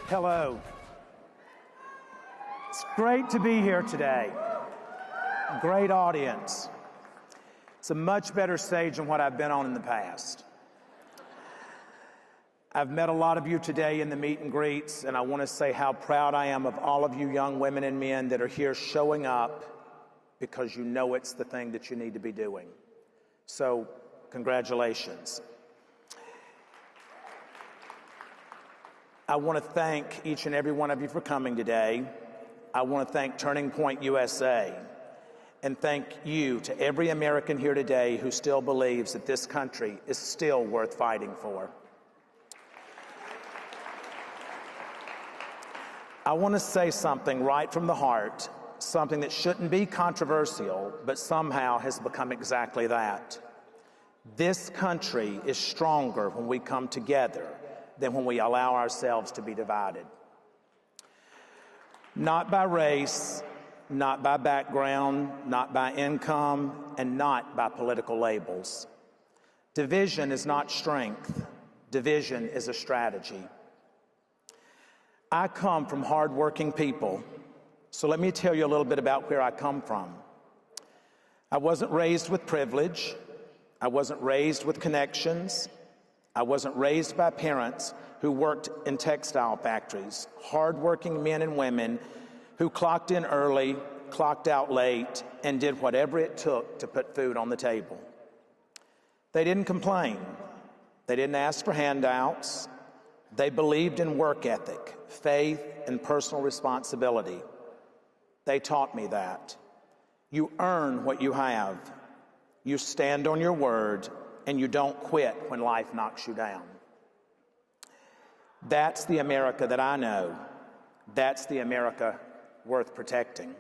Hello. It's great to be here today. Great audience. It's a much better stage than what I've been on in the past. I've met a lot of you today in the meet and greets, and I want to say how proud I am of all of you young women and men that are here showing up because you know it's the thing that you need to be doing. So, congratulations. I want to thank each and every one of you for coming today. I want to thank Turning Point USA and thank you to every American here today who still believes that this country is still worth fighting for. I want to say something right from the heart, something that shouldn't be controversial, but somehow has become exactly that. This country is stronger when we come together than when we allow ourselves to be divided. Not by race, not by background, not by income, and not by political labels. Division is not strength. Division is a strategy. I come from hardworking people, so let me tell you a little bit about where I come from. I wasn't raised with privilege. I wasn't raised with connections. I wasn't raised by parents who worked in textile factories, hardworking men and women who clocked in early, clocked out late, and did whatever it took to put food on the table. They didn't complain. They didn't ask for handouts. They believed in work ethic, faith, and personal responsibility. They taught me that. You earn what you have. You stand on your word, and you don't quit when life knocks you down. That's the America that I know. That's the America worth protecting.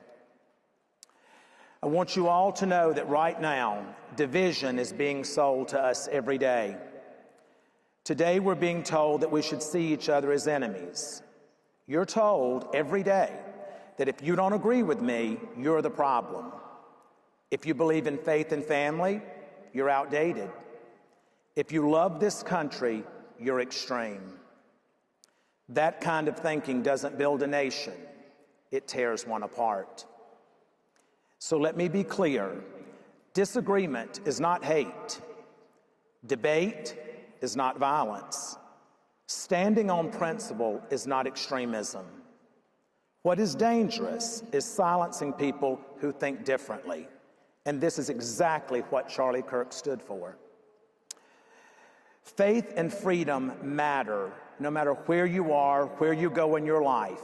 I want you all to know that right now, division is being sold to us every day. Today, we're being told that we should see each other as enemies. You're told every day that if you don't agree with me, you're the problem. If you believe in faith and family, you're outdated. If you love this country, you're extreme. That kind of thinking doesn't build a nation. It tears one apart. So let me be clear. Disagreement is not hate. Debate is not violence. Standing on principle is not extremism. What is dangerous is silencing people who think differently. And this is exactly what Charlie Kirk stood for. Faith and freedom matter. No matter where you are, where you go in your life,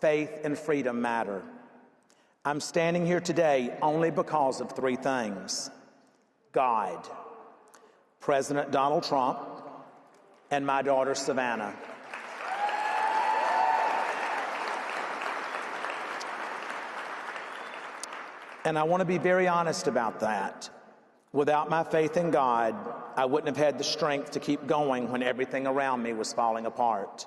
faith and freedom matter. I'm standing here today only because of three things: God, President Donald Trump, and my daughter Savannah. And I want to be very honest about that. Without my faith in God, I wouldn't have had the strength to keep going when everything around me was falling apart.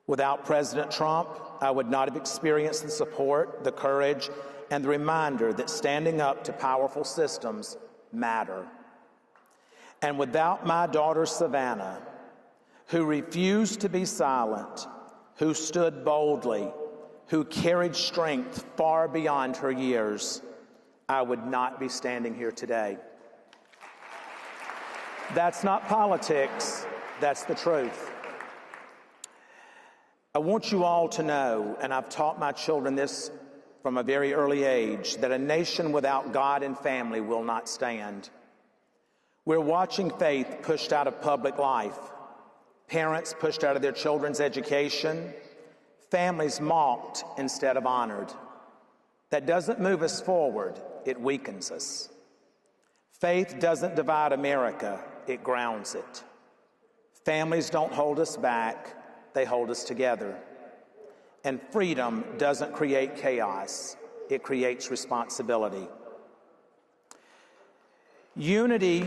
Without President Trump, I would not have experienced the support, the courage, and the reminder that standing up to powerful systems matter. And without my daughter Savannah, who refused to be silent, who stood boldly, who carried strength far beyond her years, I would not be standing here today. That's not politics, that's the truth. I want you all to know, and I've taught my children this from a very early age, that a nation without God and family will not stand. We're watching faith pushed out of public life, parents pushed out of their children's education, families mocked instead of honored. That doesn't move us forward, it weakens us. Faith doesn't divide America, it grounds it. Families don't hold us back, they hold us together. And freedom doesn't create chaos, it creates responsibility. Unity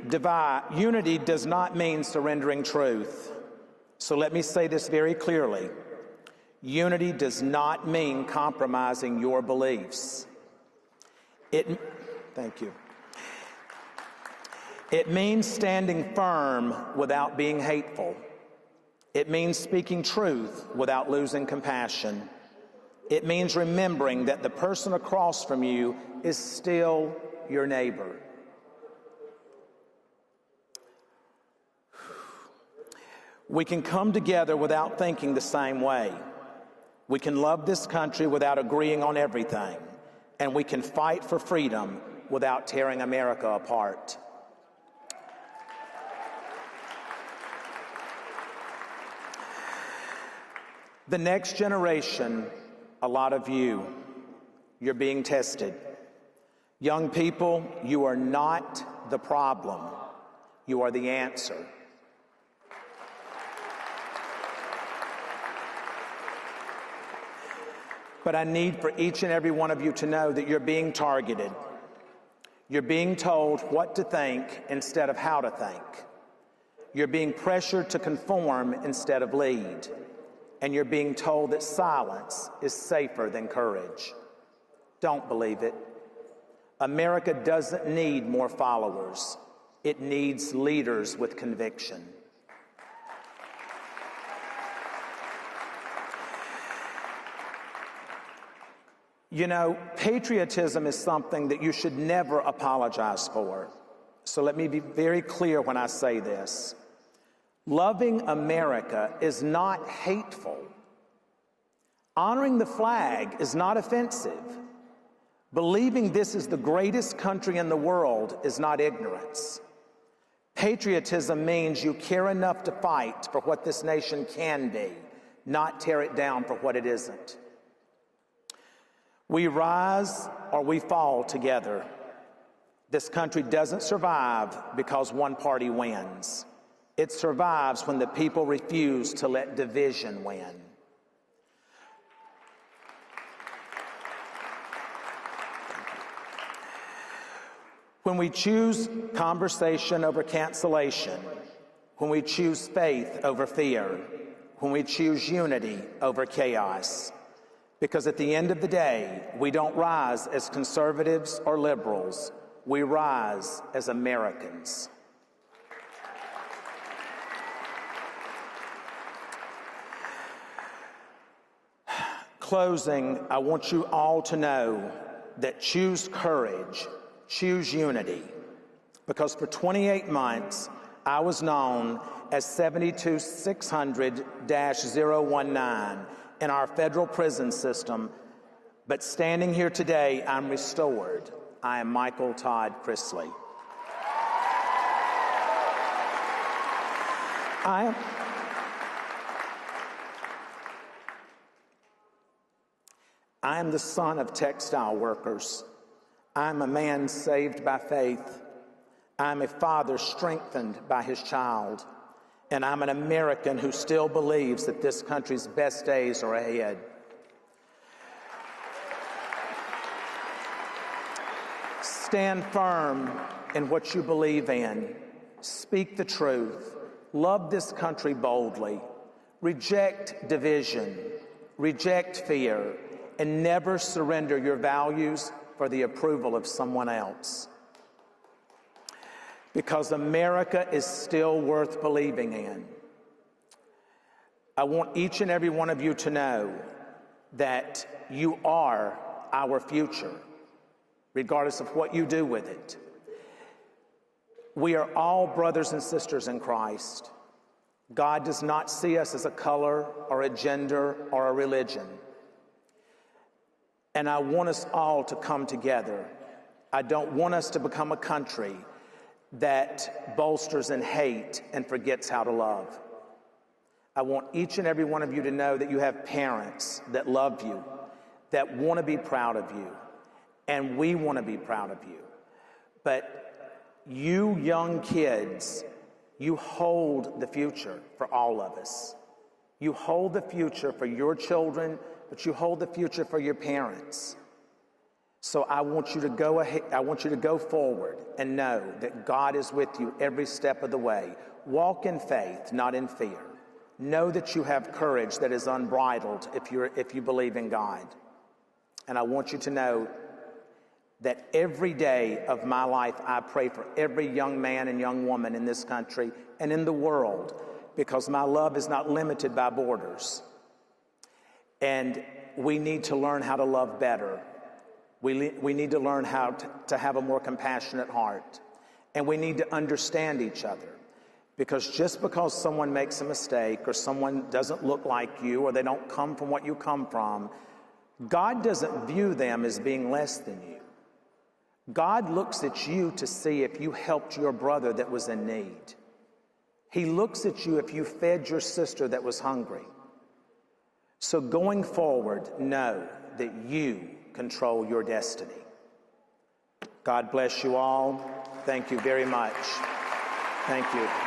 does not mean surrendering truth. So let me say this very clearly. Unity does not mean compromising your beliefs. Thank you. It means standing firm without being hateful. It means speaking truth without losing compassion. It means remembering that the person across from you is still your neighbor. We can come together without thinking the same way. We can love this country without agreeing on everything. And we can fight for freedom without tearing America apart. The next generation, a lot of you, you're being tested. Young people, you are not the problem. You are the answer. But I need for each and every one of you to know that you're being targeted. You're being told what to think instead of how to think. You're being pressured to conform instead of lead. And you're being told that silence is safer than courage. Don't believe it. America doesn't need more followers. It needs leaders with conviction. You know, patriotism is something that you should never apologize for. So let me be very clear when I say this. Loving America is not hateful. Honoring the flag is not offensive. Believing this is the greatest country in the world is not ignorance. Patriotism means you care enough to fight for what this nation can be, not tear it down for what it isn't. We rise or we fall together. This country doesn't survive because one party wins. It survives when the people refuse to let division win. When we choose conversation over cancellation, when we choose faith over fear, when we choose unity over chaos, because at the end of the day, we don't rise as conservatives or liberals. We rise as Americans. Closing, I want you all to know that choose courage, choose unity, because for 28 months, I was known as 72600-019 in our federal prison system, but standing here today, I'm restored. I am Michael Todd Chrisley. I am the son of textile workers. I'm a man saved by faith. I'm a father strengthened by his child. And I'm an American who still believes that this country's best days are ahead. Stand firm in what you believe in. Speak the truth. Love this country boldly. Reject division. Reject fear. And never surrender your values for the approval of someone else. Because America is still worth believing in. I want each and every one of you to know that you are our future, regardless of what you do with it. We are all brothers and sisters in Christ. God does not see us as a color or a gender or a religion. And I want us all to come together. I don't want us to become a country that bolsters in hate and forgets how to love. I want each and every one of you to know that you have parents that love you, that want to be proud of you, and we want to be proud of you. But you young kids, you hold the future for all of us. You hold the future for your children, but you hold the future for your parents. So I want you to go ahead, I want you to go forward and know that God is with you every step of the way. Walk in faith, not in fear. Know that you have courage that is unbridled if you believe in God. And I want you to know that every day of my life, I pray for every young man and young woman in this country and in the world because my love is not limited by borders. And we need to learn how to love better. We need to learn how to have a more compassionate heart. And we need to understand each other. Because just because someone makes a mistake or someone doesn't look like you or they don't come from what you come from, God doesn't view them as being less than you. God looks at you to see if you helped your brother that was in need. He looks at you if you fed your sister that was hungry. So going forward, know that you control your destiny. God bless you all. Thank you very much. Thank you.